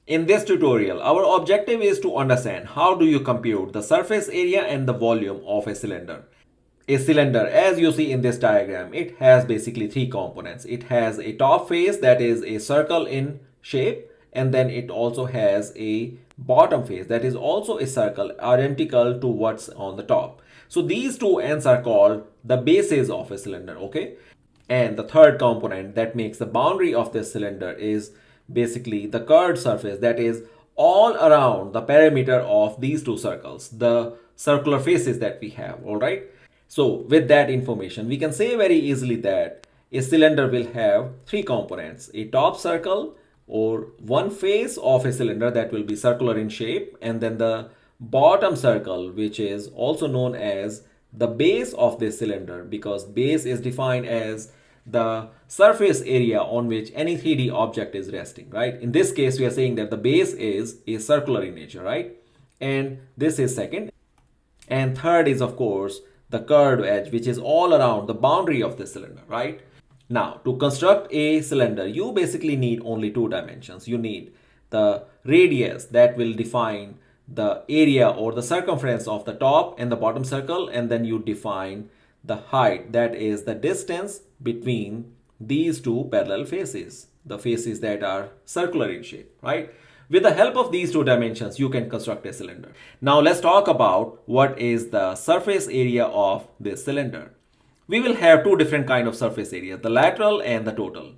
In this tutorial, our objective is to understand how do you compute the surface area and the volume of a cylinder. A cylinder, as you see in this diagram, it has basically three components. It has a top face that is a circle in shape, and then it also has a bottom face that is also a circle identical to what's on the top. So these two ends are called the bases of a cylinder, okay? And the third component that makes the boundary of this cylinder is basically the curved surface that is all around the perimeter of these two circles, the circular faces that we have, all right? So with that information, we can say very easily that a cylinder will have three components: a top circle or one face of a cylinder that will be circular in shape, and then the bottom circle, which is also known as the base of this cylinder, because base is defined as the surface area on which any 3D object is resting, right? In this case, we are saying that the base is circular in nature, right? And this is second. And third is, of course, the curved edge, which is all around the boundary of the cylinder, right? Now, to construct a cylinder, you basically need only two dimensions. You need the radius that will define the area or the circumference of the top and the bottom circle, and then you define the height, that is the distance between these two parallel faces, the faces that are circular in shape, right? With the help of these two dimensions, you can construct a cylinder. Now let's talk about what is the surface area of this cylinder. We will have two different kind of surface area, the lateral and the total.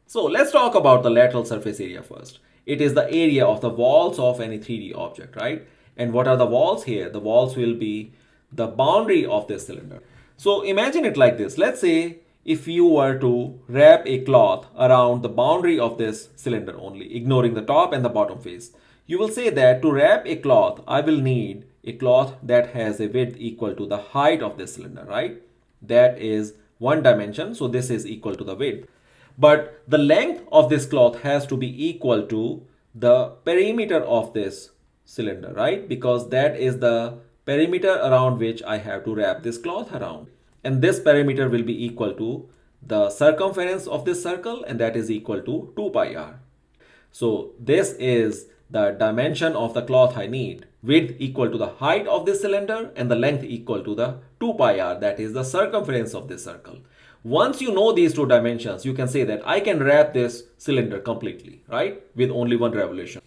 So let's talk about the lateral surface area first. It is the area of the walls of any 3D object, right? And what are the walls here? The walls will be the boundary of this cylinder. So imagine it like this. Let's say if you were to wrap a cloth around the boundary of this cylinder only, ignoring the top and the bottom face, you will say that to wrap a cloth, I will need a cloth that has a width equal to the height of this cylinder, right? That is one dimension, so this is equal to the width. But the length of this cloth has to be equal to the perimeter of this cylinder, right? Because that is the perimeter around which I have to wrap this cloth around. And this perimeter will be equal to the circumference of this circle, and that is equal to 2 pi r. So this is the dimension of the cloth I need. Width equal to the height of this cylinder and the length equal to the 2 pi r, that is the circumference of this circle. Once you know these two dimensions, you can say that I can wrap this cylinder completely, right? With only one revolution.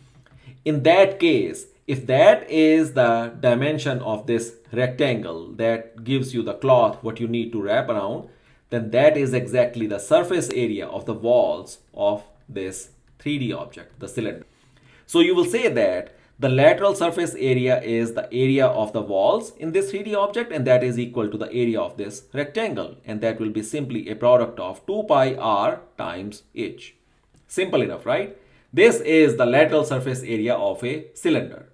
In that case, if that is the dimension of this rectangle that gives you the cloth what you need to wrap around, then that is exactly the surface area of the walls of this 3D object, the cylinder. So you will say that the lateral surface area is the area of the walls in this 3D object, and that is equal to the area of this rectangle, and that will be simply a product of 2 pi r times h. Simple enough, right? This is the lateral surface area of a cylinder.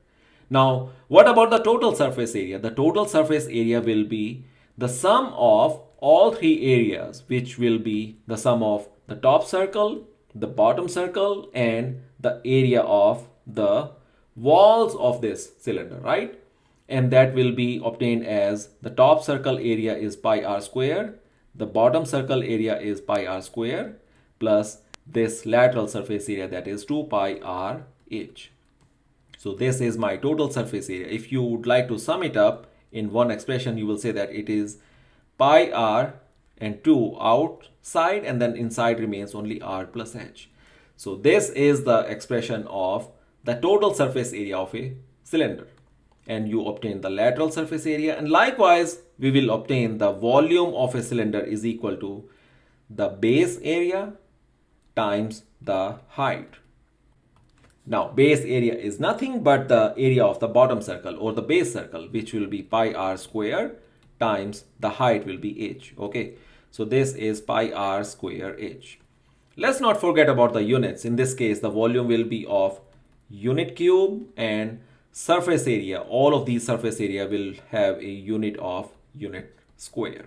Now, what about the total surface area? The total surface area will be the sum of all three areas, which will be the sum of the top circle, the bottom circle, and the area of the walls of this cylinder, right? And that will be obtained as the top circle area is pi r square, the bottom circle area is pi r square, plus this lateral surface area, that is 2 pi r h. So this is my total surface area. If you would like to sum it up in one expression, you will say that it is pi r and 2 outside, and then inside remains only r plus h. So this is the expression of the total surface area of a cylinder. And you obtain the lateral surface area, and likewise we will obtain the volume of a cylinder is equal to the base area times the height. Now base area is nothing but the area of the bottom circle or the base circle, which will be pi r square times the height will be h. Okay, so this is pi r square h. Let's not forget about the units. In this case, the volume will be of unit cube, and surface area, all of these surface area will have a unit of unit square.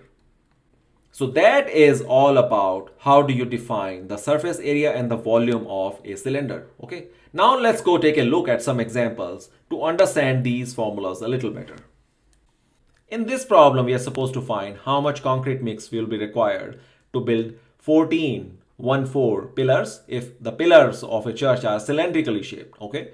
So that is all about how do you define the surface area and the volume of a cylinder. Okay, now let's go take a look at some examples to understand these formulas a little better. In this problem, we are supposed to find how much concrete mix will be required to build 14 1.4 pillars if the pillars of a church are cylindrically shaped. Okay.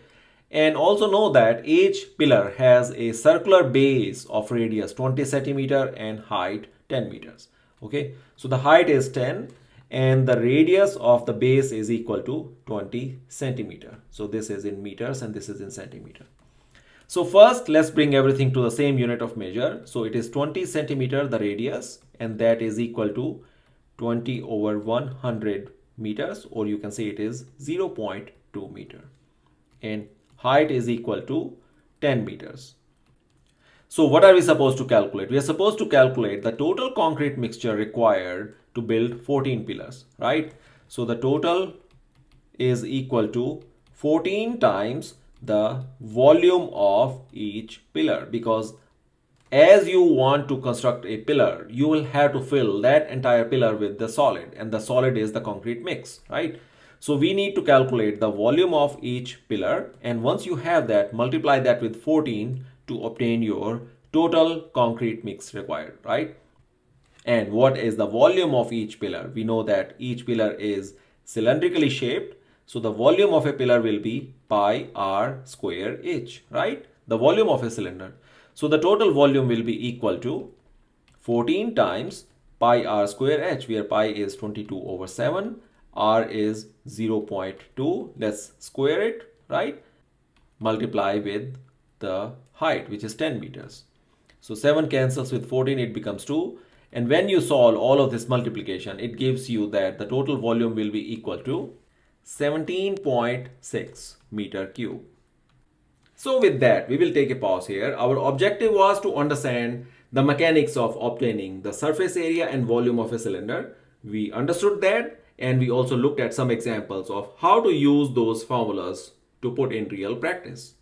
And also know that each pillar has a circular base of radius 20 centimeter and height 10 meters. Okay. So the height is 10 and the radius of the base is equal to 20 centimeter. So this is in meters and this is in centimeter. So first let's bring everything to the same unit of measure. So it is 20 centimeter the radius and that is equal to 20 over 100 meters, or you can say it is 0.2 meter, and height is equal to 10 meters. So what are we supposed to calculate? We are supposed to calculate the total concrete mixture required to build 14 pillars, right? So the total is equal to 14 times the volume of each pillar, because as you want to construct a pillar, you will have to fill that entire pillar with the solid, and the solid is the concrete mix, right? So we need to calculate the volume of each pillar, and once you have that, multiply that with 14 to obtain your total concrete mix required, right? And what is the volume of each pillar? We know that each pillar is cylindrically shaped, so the volume of a pillar will be pi r square h, right? The volume of a cylinder. So the total volume will be equal to 14 times pi r square h, where pi is 22 over 7, r is 0.2. Let's square it, right? Multiply with the height, which is 10 meters. So 7 cancels with 14, it becomes 2. And when you solve all of this multiplication, it gives you that the total volume will be equal to 17.6 meter cube. So with that, we will take a pause here. Our objective was to understand the mechanics of obtaining the surface area and volume of a cylinder. We understood that, and we also looked at some examples of how to use those formulas to put in real practice.